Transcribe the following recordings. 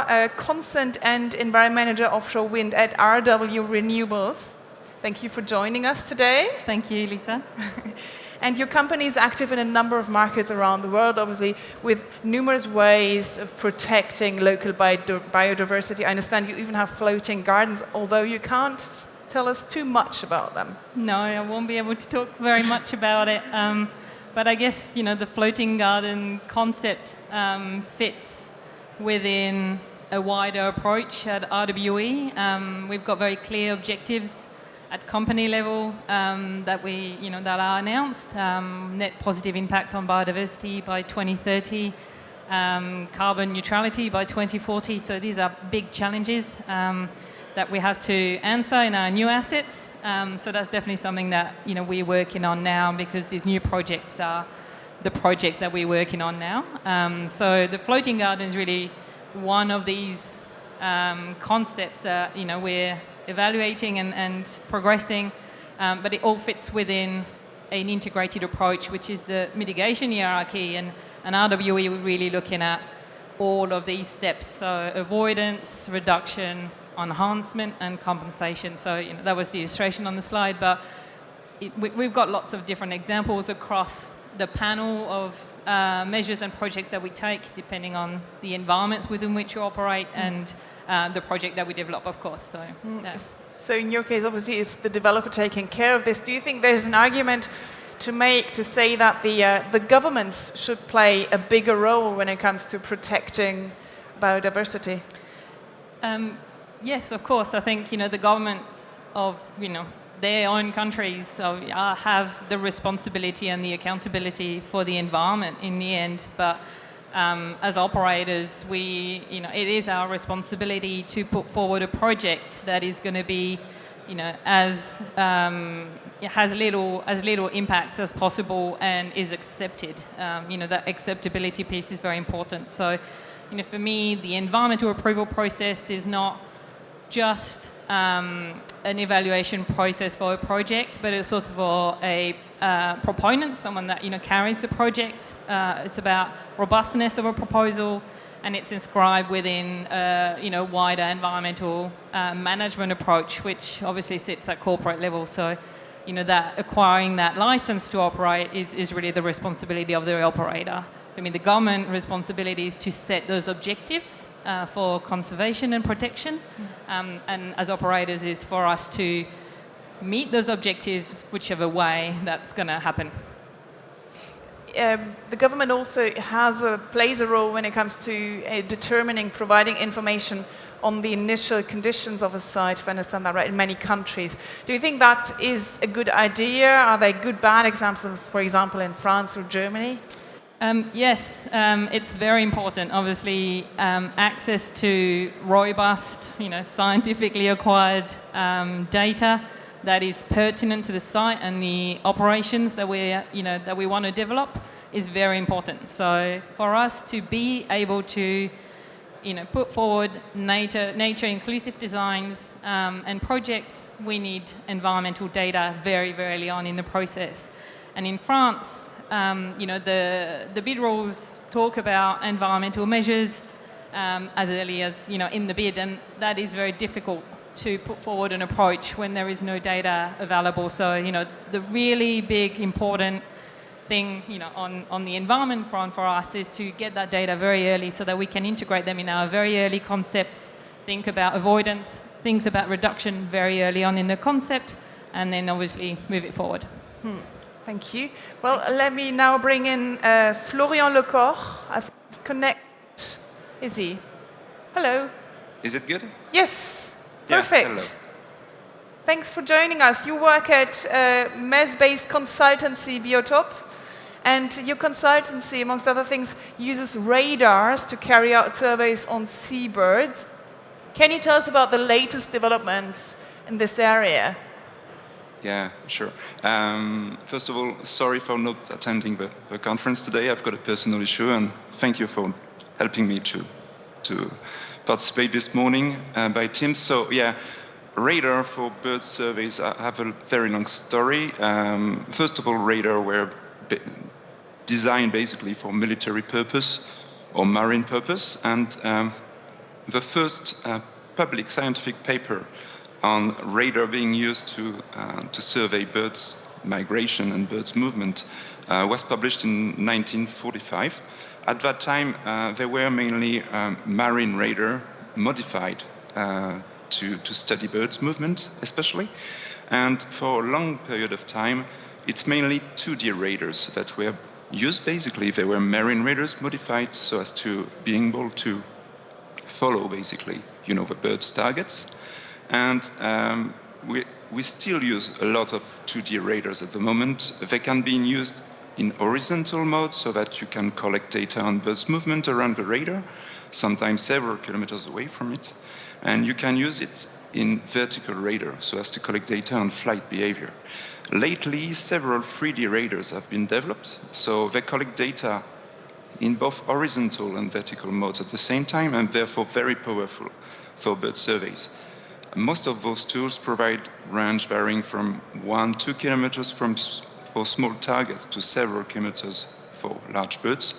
are Consent and Environment Manager Offshore Wind at RW Renewables. Thank you for joining us today. Thank you, Lisa. And your company is active in a number of markets around the world, obviously, with numerous ways of protecting local biodiversity. I understand you even have floating gardens, although you can't tell us too much about them. No, I won't be able to talk very much about it. But I guess, the floating garden concept fits within a wider approach at RWE. We've got very clear objectives at company level that are announced. Net positive impact on biodiversity by 2030, carbon neutrality by 2040. So these are big challenges that we have to answer in our new assets. So that's definitely something that we're working on now, because these new projects are the projects that we're working on now. So the floating garden is really one of these concepts that we're evaluating and progressing, but it all fits within an integrated approach, which is the mitigation hierarchy, and RWE we're really looking at all of these steps, so avoidance, reduction, enhancement and compensation. So that was the illustration on the slide, but we've got lots of different examples across the panel of measures and projects that we take, depending on the environments within which you operate and the project that we develop, of course. So, yeah. So in your case, obviously, it's the developer taking care of this. Do you think there's an argument to say that the governments should play a bigger role when it comes to protecting biodiversity? Yes, of course. I think the governments of their own countries have the responsibility and the accountability for the environment in the end. But as operators, it is our responsibility to put forward a project that is going to be, has little impacts as possible and is accepted. That acceptability piece is very important. So, for me, the environmental approval process is not just an evaluation process for a project, but it's also for a proponent, someone that carries the project. It's about robustness of a proposal, and it's inscribed within wider environmental management approach, which obviously sits at corporate level. So that acquiring that license to operate is really the responsibility of the operator. I mean, the government responsibility is to set those objectives for conservation and protection, and as operators is for us to meet those objectives whichever way that's going to happen. The government also plays a role when it comes to providing information on the initial conditions of a site, if I understand that right, in many countries. Do you think that is a good idea? Are there good, bad examples, for example, in France or Germany? Yes, it's very important. Obviously, access to robust, scientifically acquired data that is pertinent to the site and the operations that we want to develop is very important. So for us to be able to, put forward nature inclusive designs and projects, we need environmental data very, very early on in the process. And in France, the bid rules talk about environmental measures as early as in the bid, and that is very difficult to put forward an approach when there is no data available. So the really big important thing on the environment front for us is to get that data very early so that we can integrate them in our very early concepts, think about avoidance, things about reduction very early on in the concept, and then obviously move it forward. Thank you. Well, let me now bring in Florian Lecorps. I think he's connect. Is he? Hello. Is it good? Yes. Perfect. Hello. Thanks for joining us. You work at MES-based consultancy Biotope, and your consultancy, amongst other things, uses radars to carry out surveys on seabirds. Can you tell us about the latest developments in this area? Yeah, sure. First of all, sorry for not attending the conference today. I've got a personal issue, and thank you for helping me to participate this morning by Teams. So yeah, radar for bird surveys have a very long story. First of all, radar were designed basically for military purpose or marine purpose, and the first public scientific paper on radar being used to survey birds' migration and birds' movement was published in 1945. At that time, they were mainly marine radar modified to study birds' movement, especially. And for a long period of time, it's mainly 2D radars that were used. Basically, they were marine radars modified so as to be able to follow, basically, the bird's targets. And we still use a lot of 2D radars at the moment. They can be used in horizontal mode so that you can collect data on birds' movement around the radar, sometimes several kilometers away from it. And you can use it in vertical radar so as to collect data on flight behavior. Lately, several 3D radars have been developed, so they collect data in both horizontal and vertical modes at the same time, and therefore very powerful for bird surveys. Most of those tools provide range varying from 1-2 kilometers for small targets to several kilometers for large birds.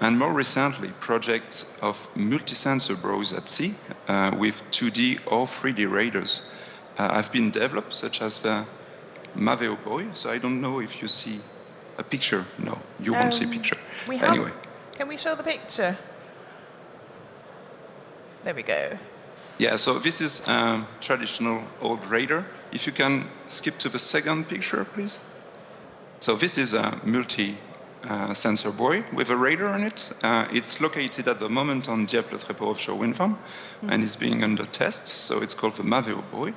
And more recently, projects of multi-sensor buoys at sea with 2D or 3D radars have been developed, such as the Maveo buoy. So I don't know if you see a picture. No, you won't see a picture. Anyway. Can we show the picture? There we go. Yeah, so this is a traditional old radar. If you can skip to the second picture, please. So this is a multi-sensor buoy with a radar on it. It's located at the moment on Diable-Trépeau offshore wind farm and is being under test. So it's called the Maveo buoy.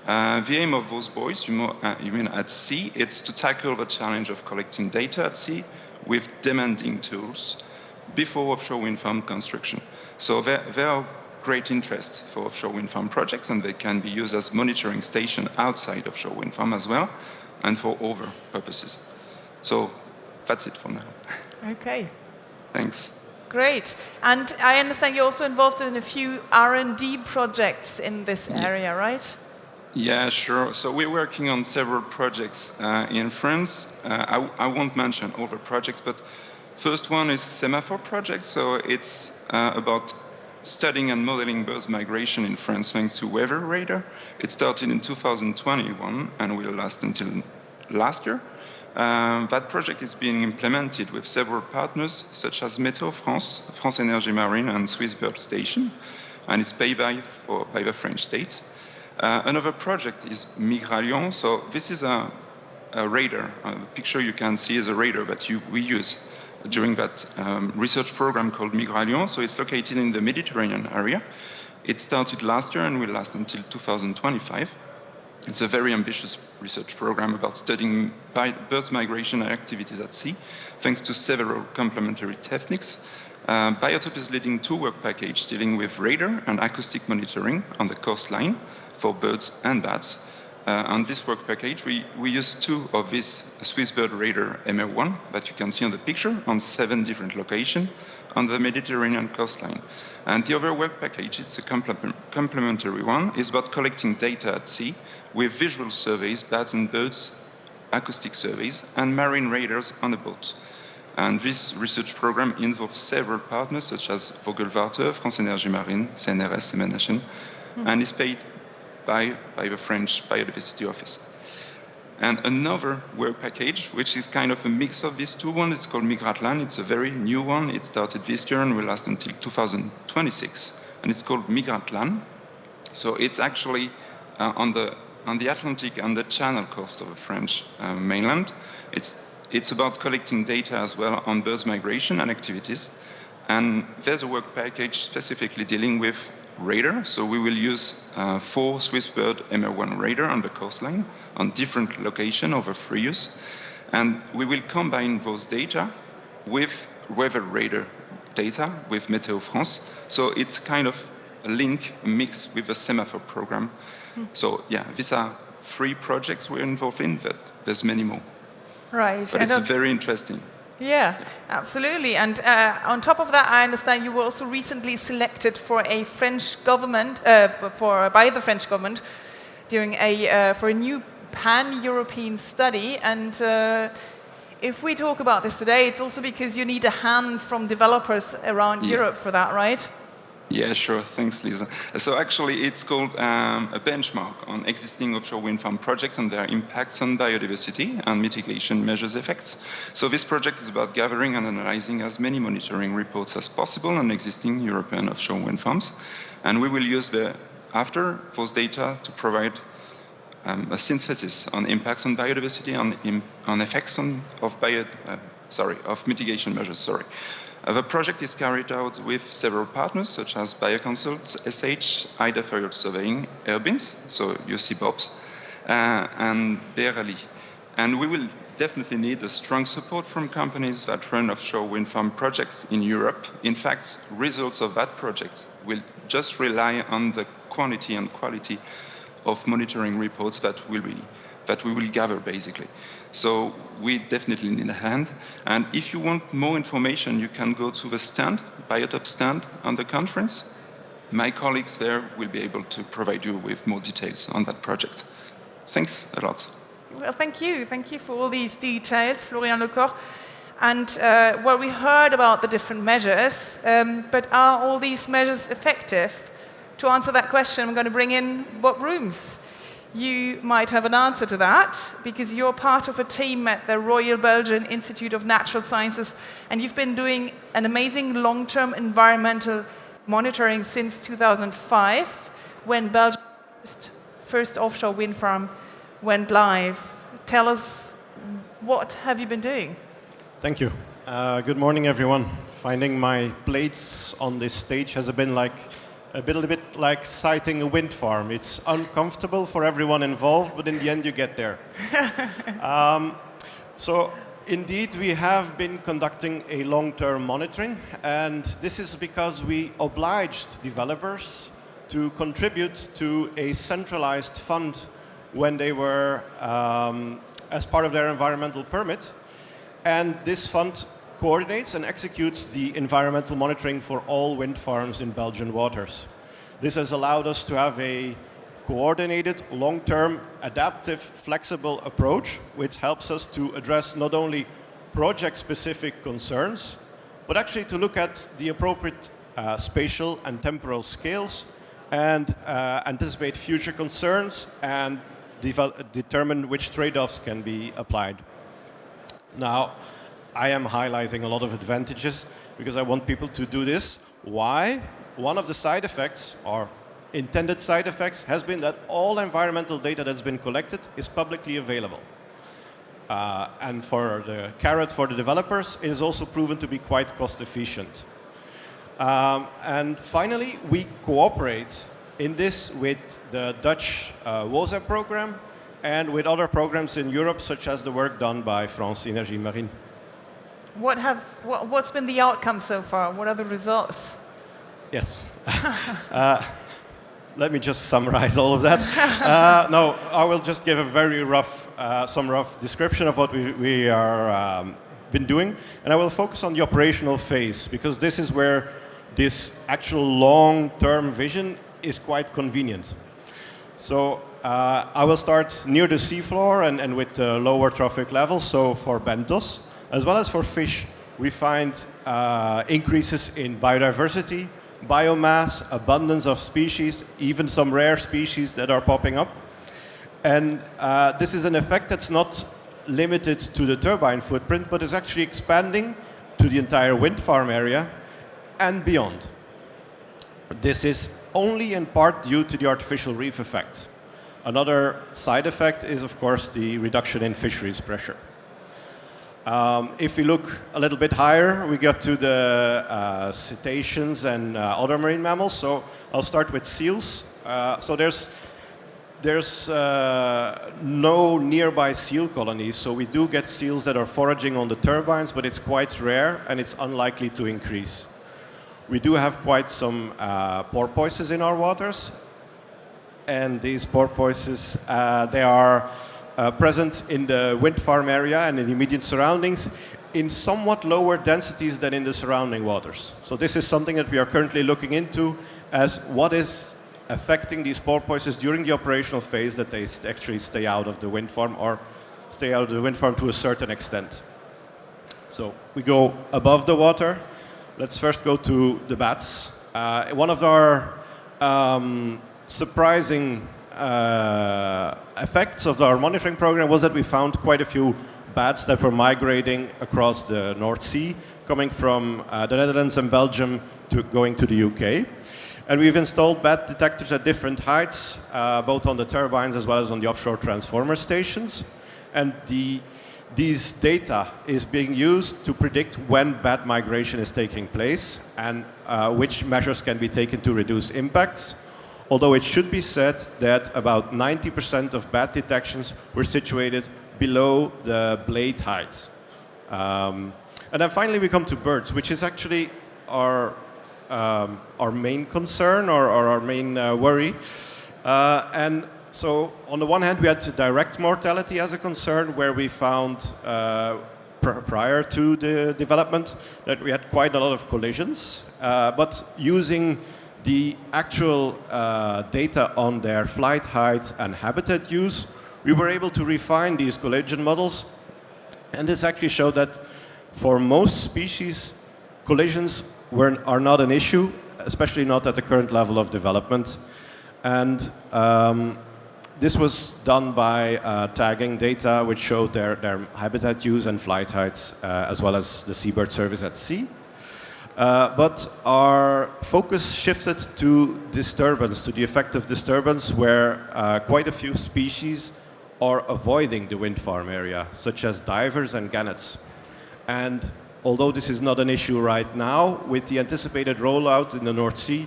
The aim of those buoys, you mean at sea, it's to tackle the challenge of collecting data at sea with demanding tools before offshore wind farm construction. So there are great interest for offshore wind farm projects, and they can be used as monitoring station outside offshore wind farm as well, and for other purposes. So that's it for now. Okay. Thanks. Great. And I understand you're also involved in a few R&D projects in this area, right? Yeah, sure. So we're working on several projects in France. I won't mention all the projects, but first one is semaphore project. So it's about studying and modeling birds' migration in France thanks to weather radar. It started in 2021 and will last until last year. That project is being implemented with several partners, such as Météo France, France Énergie Marine, and Swiss Bird Station, and it's paid by the French state. Another project is Migralion. So this is a radar. The picture you can see is a radar that we use during that research program called Migralion. So it's located in the Mediterranean area. It started last year and will last until 2025. It's a very ambitious research program about studying birds' migration and activities at sea, thanks to several complementary techniques. Biotope is leading 2 work packages dealing with radar and acoustic monitoring on the coastline for birds and bats. On this work package, we use 2 of these Swiss bird radar MR1 that you can see on the picture on 7 different locations on the Mediterranean coastline. And the other work package, it's a complementary one, is about collecting data at sea with visual surveys, bats and birds, acoustic surveys, and marine radars on a boat. And this research program involves several partners such as Vogelwarte, France Énergie Marine, CNRS, MNHN, and is paid by the French Biodiversity Office. And another work package, which is kind of a mix of these 2 ones, it's called Migratlan. It's a very new one. It started this year and will last until 2026. And it's called Migratlan. So it's actually on the Atlantic and the Channel coast of the French mainland. It's about collecting data as well on birds' migration and activities. And there's a work package specifically dealing with radar. So we will use 4 Swiss bird MR1 radar on the coastline on different locations over 3 years. And we will combine those data with weather radar data with Météo France. So it's kind of a link, a mix with the semaphore program. So yeah, these are 3 projects we're involved in, but there's many more. Right. But it's very interesting. Yeah, absolutely. And on top of that, I understand you were also recently selected for a French government, by the French government, during for a new pan-European study. And if we talk about this today, it's also because you need a hand from developers around Europe for that, right? Yeah, sure. Thanks, Lisa. So actually, it's called a benchmark on existing offshore wind farm projects and their impacts on biodiversity and mitigation measures effects. So this project is about gathering and analyzing as many monitoring reports as possible on existing European offshore wind farms. And we will use after those data to provide a synthesis on impacts on biodiversity and on effects of mitigation measures. The project is carried out with several partners, such as Bioconsult, SH, IDA Field Surveying, Airbins, so UC Bobs, and Berali. And we will definitely need a strong support from companies that run offshore wind farm projects in Europe. In fact, results of that project will just rely on the quantity and quality of monitoring reports that we will gather, basically. So we definitely need a hand. And if you want more information, you can go to the stand, Biotope stand on the conference. My colleagues there will be able to provide you with more details on that project. Thanks a lot. Well, thank you. Thank you for all these details, Florian Lecorps. And well, we heard about the different measures, but are all these measures effective? To answer that question, I'm going to bring in Bob Rumes. You might have an answer to that, because you're part of a team at the Royal Belgian Institute of Natural Sciences, and you've been doing an amazing long-term environmental monitoring since 2005, when Belgium's first offshore wind farm went live. Tell us, what have you been doing? Thank you. Good morning, everyone. Finding my place on this stage has been a bit like sighting a wind farm. It's uncomfortable for everyone involved, but in the end you get there. So indeed, we have been conducting a long-term monitoring, and this is because we obliged developers to contribute to a centralized fund when they were as part of their environmental permit. And this fund coordinates and executes the environmental monitoring for all wind farms in Belgian waters. This has allowed us to have a coordinated, long-term, adaptive, flexible approach, which helps us to address not only project-specific concerns, but actually to look at the appropriate spatial and temporal scales and anticipate future concerns and determine which trade-offs can be applied. Now, I am highlighting a lot of advantages because I want people to do this. Why? One of the side effects, or intended side effects, has been that all environmental data that's been collected is publicly available. And for the carrot for the developers, it is also proven to be quite cost efficient. And finally, we cooperate in this with the Dutch WOZEP program and with other programs in Europe, such as the work done by France Seanergy Marine. What's been the outcome so far? What are the results? Yes. Let me just summarize all of that. No, I will just give a very some rough description of what we are been doing, and I will focus on the operational phase, because this is where this actual long-term vision is quite convenient. So I will start near the seafloor and with lower trophic levels, so for benthos, as well as for fish, we find increases in biodiversity, biomass, abundance of species, even some rare species that are popping up. And this is an effect that's not limited to the turbine footprint, but is actually expanding to the entire wind farm area and beyond. This is only in part due to the artificial reef effect. Another side effect is, of course, the reduction in fisheries pressure. If we look a little bit higher, we get to the cetaceans and other marine mammals. So I'll start with seals. So there's no nearby seal colonies. So we do get seals that are foraging on the turbines, but it's quite rare and it's unlikely to increase. We do have quite some porpoises in our waters. And these porpoises, they are present in the wind farm area and in the immediate surroundings in somewhat lower densities than in the surrounding waters. So this is something that we are currently looking into as what is affecting these porpoises during the operational phase, that they actually stay out of the wind farm or stay out of the wind farm to a certain extent. So we go above the water. Let's first go to the bats. One of our surprising effects of our monitoring program was that we found quite a few bats that were migrating across the North Sea, coming from the Netherlands and Belgium to going to the UK. And we've installed bat detectors at different heights, both on the turbines as well as on the offshore transformer stations. And these data is being used to predict when bat migration is taking place and which measures can be taken to reduce impacts. Although it should be said that about 90% of bat detections were situated below the blade height. And then finally we come to birds, which is actually our main concern or our main worry. And so on the one hand, we had direct mortality as a concern, where we found prior to the development that we had quite a lot of collisions. But using the actual data on their flight height and habitat use, we were able to refine these collision models. And this actually showed that for most species, collisions are not an issue, especially not at the current level of development. And this was done by tagging data which showed their habitat use and flight heights, as well as the seabird service at sea. But our focus shifted to disturbance, to the effect of disturbance, where quite a few species are avoiding the wind farm area, such as divers and gannets. And although this is not an issue right now, with the anticipated rollout in the North Sea,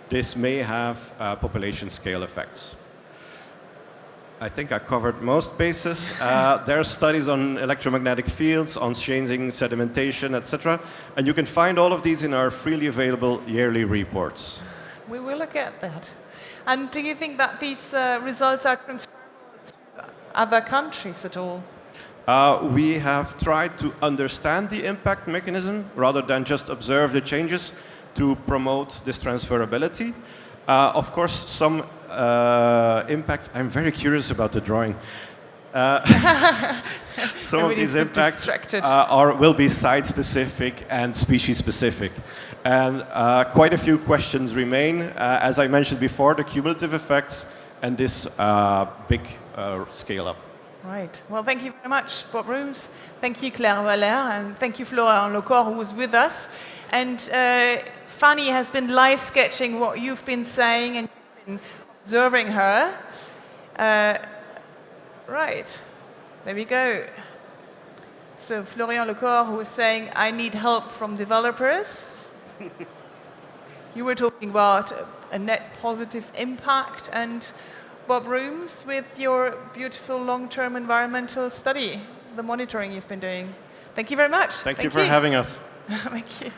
this may have population scale effects. I think I covered most bases. There are studies on electromagnetic fields, on changing sedimentation, etc. And you can find all of these in our freely available yearly reports. We will look at that. And do you think that these results are transferable to other countries at all? We have tried to understand the impact mechanism rather than just observe the changes to promote this transferability. Of course, some impact. I'm very curious about the drawing. Some of these impacts will be site-specific and species-specific. And quite a few questions remain. As I mentioned before, the cumulative effects and this big scale-up. Right. Well, thank you very much, Bob Rumes. Thank you, Claire Valère, and thank you, Florian Lecorps, who was with us. And Fanny has been live sketching what you've been saying, and you've been observing her. Right. There we go. So Florian Lecorps, who was saying, I need help from developers. You were talking about a net positive impact, and Bob Rumes with your beautiful long-term environmental study, the monitoring you've been doing. Thank you very much. Thank you for having us. Thank you.